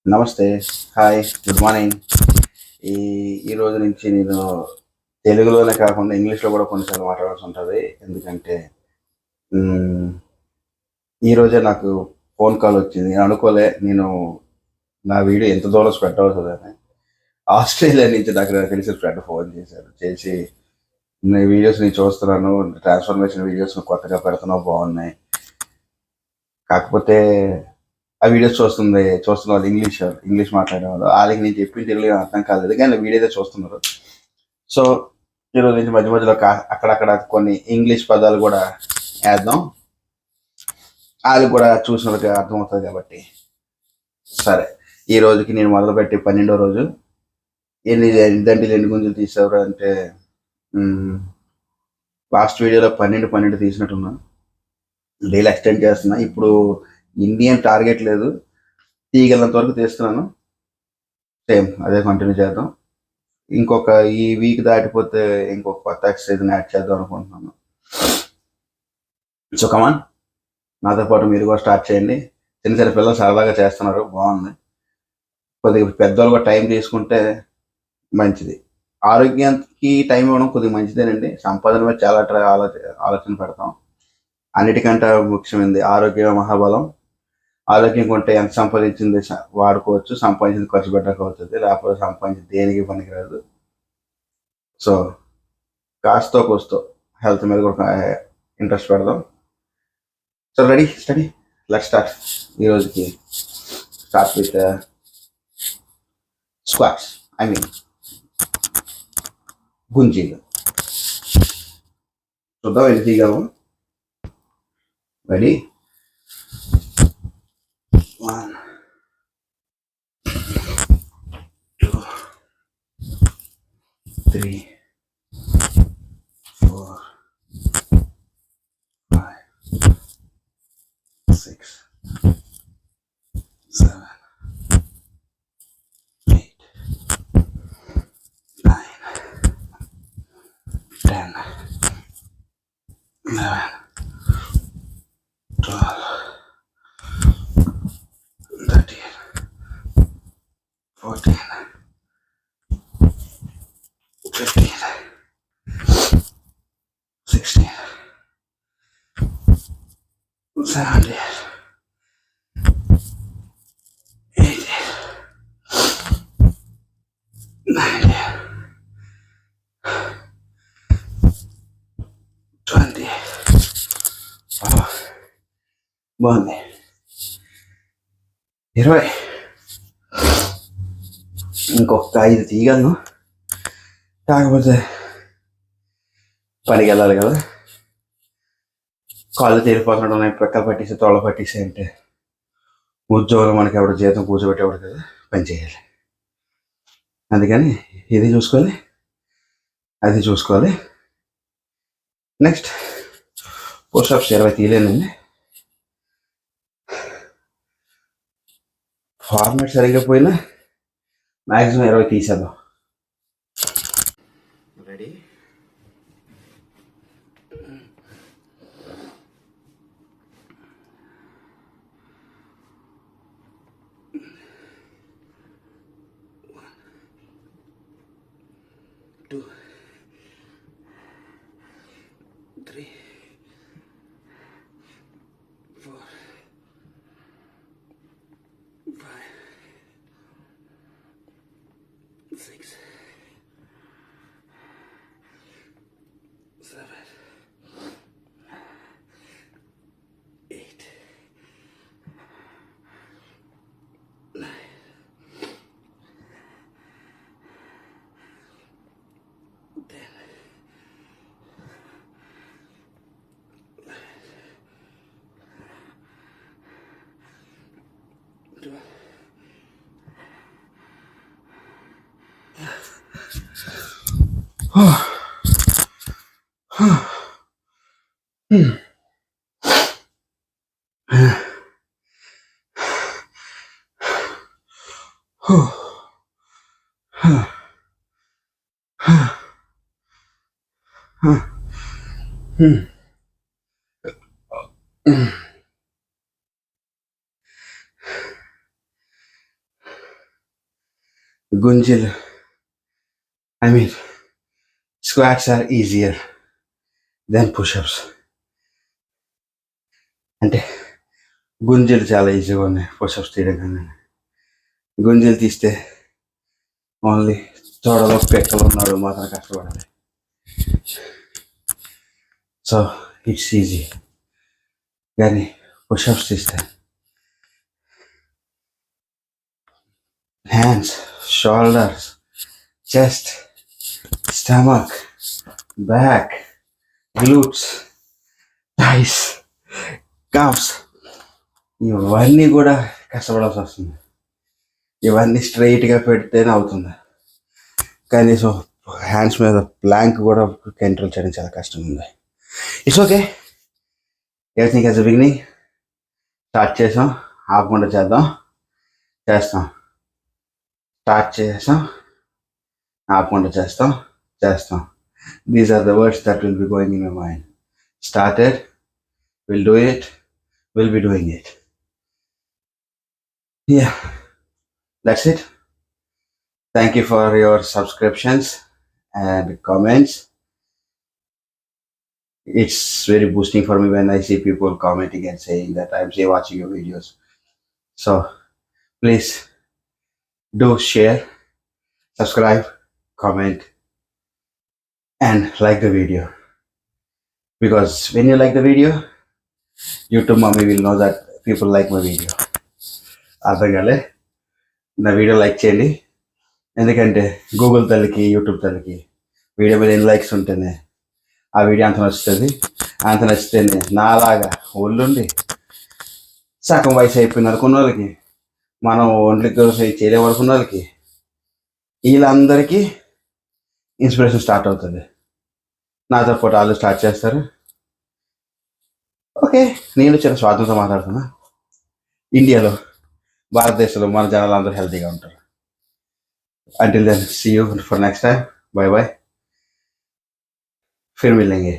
నమస్తే. Hi. Good morning. ఈ ఈ రోజు నుంచి నేను తెలుగులోనే కాకుండా ఇంగ్లీష్‌లో కూడా కొన్నిసార్లు మాట్లాడాల్సి ఉంటది. ఎందుకంటే హ్మ్, ఈరోజే నాకు ఫోన్ కాల్ వచ్చింది. నేను అనుకోలే నేను నా వీడియో ఎంత దూరం స్ప్రెడ్ అవుతదని. ఆస్ట్రేలియా నుంచి నాకు తెలిసిన ఫ్రెండ్ ఫోన్ చేశారు. చేసి "నీ వీడియోస్ నేను చూస్తున్నాను. ట్రాన్స్‌ఫర్మేషన్ వీడియోస్ నువ్వు కొత్తగా పెడుతున్నావు బాగున్నాయి. కాకపోతే ఆ వీడియోస్ చూస్తున్న వాళ్ళు ఇంగ్లీష్ మాట్లాడేవాళ్ళు. ఆళ్ళకి నేను చెప్పింది తెలుగు ఏం అర్థం కాలేదు. కానీ వీడియో అయితే చూస్తున్నారు. సో, ఈరోజు నుంచి మధ్య మధ్యలో అక్కడక్కడ కొన్ని ఇంగ్లీష్ పదాలు కూడా ఏద్దాం. ఆళ్ళకి కూడా చూసినోళ్ళకి అర్థమవుతది కాబట్టి. సరే. ఈ రోజుకి నేను మొదలుపెట్టి 12వ రోజు. ఎన్ని గుంజలు తీసావురా అంటే హ్మ్. లాస్ట్ వీడియోలో 12 తీసినట్టున్నా. డైలీ ఎక్స్‌టెండ్ చేస్తున్నా. ఇప్పుడు ఇండియన్ టార్గెట్ లేదు. తీయగలనంత వరకు తీస్తున్నాను. సేమ్ అదే కంటిన్యూ చేద్దాం. ఇంకొక ఈ వీక్ దాటిపోతే ఇంకొక కొత్త ఎక్సర్సైజ్‌ని యాడ్ చేద్దాం అనుకుంటున్నాను. సో, కమాన్ నాతో పాటు మీరు కూడా స్టార్ట్ చేయండి. చిన్న చిన్న పిల్లలు సరదాగా చేస్తున్నారు. బాగుంది. కొద్దిగా పెద్దోళ్ళు కూడా టైం తీసుకుంటే మంచిది. ఆరోగ్యానికి టైం ఇవ్వడం కొద్దిగా మంచిదేనండి. సంపాదన మీద చాలా ఆలోచన పెడతాం. అన్నిటికంటే ముఖ్యమైనది ఆరోగ్యమే మహాబలం. ఆరోగ్యం ఉంటే ఎంత సంపాదించింది వాడుకోవచ్చు. సంపాదించింది ఖర్చు పెట్టకపోతుంది. లేకపోతే సంపాదించింది దేనికి పనికిరాదు. సో, కాస్తో కూస్తో హెల్త్ మీద కూడా ఇంట్రెస్ట్ పెడదాం. So ready steady let's start. ఈ రోజుకి start with squats. I mean గుంజీలు. చూద్దాం ఎన్ని తీయగలము. రెడీ 1 2 3 4 5 6 7 8 9 10 11 12 13 14 15 16 17 18 19 20. బాగుంది. 20. ఇంకొక 5 తీయగలను. కాకపోతే పనికి వెళ్ళాలి కదా. కాళ్ళు తేలిపోతున్నాడు ఉన్నాయి. ప్రక్కలు పట్టేసి తోళ్ళ పట్టేసి అంటే ఉద్యోగంలో మనకి ఎవడు జీతం కూర్చోబెట్టేవాడు కదా, పని చేయాలి. అందుకని ఇది చూసుకోవాలి, అది చూసుకోవాలి. Next push-ups 20 తీయలేనండి. ఫార్మాట్ సరిగ్గా పోయినా మ్యాక్సిమం 20 తీసేద్దాం. Ready 2 3 4 5 6 7 8 9 10 12 గుంజీలు, I mean, squats are easier than push-ups. అంటే గుంజీలు చాలా ఈజీగా ఉన్నాయి పుషప్స్ తీయడం కన్నా. గుంజీలు తీస్తే ఓన్లీ తోడలో పెట్టలు ఉన్నాడు మాత్రం కష్టపడాలి. So it's easy. కానీ పుషప్స్ తీస్తే hands, shoulders, chest, stomach, back, glutes, thighs, calves ఇవన్నీ కూడా కష్టపడాల్సి వస్తుంది. ఇవన్నీ స్ట్రైట్గా పెడితేనే అవుతుంది. కనీసం హ్యాండ్స్ మీద ప్లాంక్ కూడా కంట్రోల్ చేయడం చాలా కష్టం ఉంది. It's okay, everything has a beginning. Start చేసాం, ఆపకుండా చేస్తాం. స్టార్ట్ చేసాం, ఆపకుండా చేస్తాం. These are the words that will be going in my mind. Started, will do it, will be doing it. Yeah, that's it. Thank you for your subscriptions and comments. It's very boosting for me when I see people commenting and saying that I'm say watching your videos. So please do share, subscribe, comment, and like the video. Because when you like the video, YouTube mommy will know that people like my video. అర్థం కాలే, నా video like చేయండి. ఎందుకంటే Google తల్లికి, YouTube తల్లికి video మీద ఎన్ని likes ఉంటేనే ఆ వీడియో అంత నచ్చుతుంది. అంత నచ్చితేనే నాలాగా ఒళ్ళుండి సగం వయసు అయిపోయింది అనుకున్న వాళ్ళకి, మనం ఒంట్లకి చేయలేము అనుకున్న వాళ్ళకి, వీళ్ళందరికీ ఇన్స్పిరేషన్ స్టార్ట్ అవుతుంది. నాతో పాటు వాళ్ళు స్టార్ట్ చేస్తారు. ఓకే, నేను చిన్న స్వాతంత్రం మాట్లాడుతున్నా. ఇండియాలో, భారతదేశంలో మన జనాలు అందరూ హెల్తీగా ఉంటారు. Until then, see you for next time. Bye bye. फिर मिलेंगे.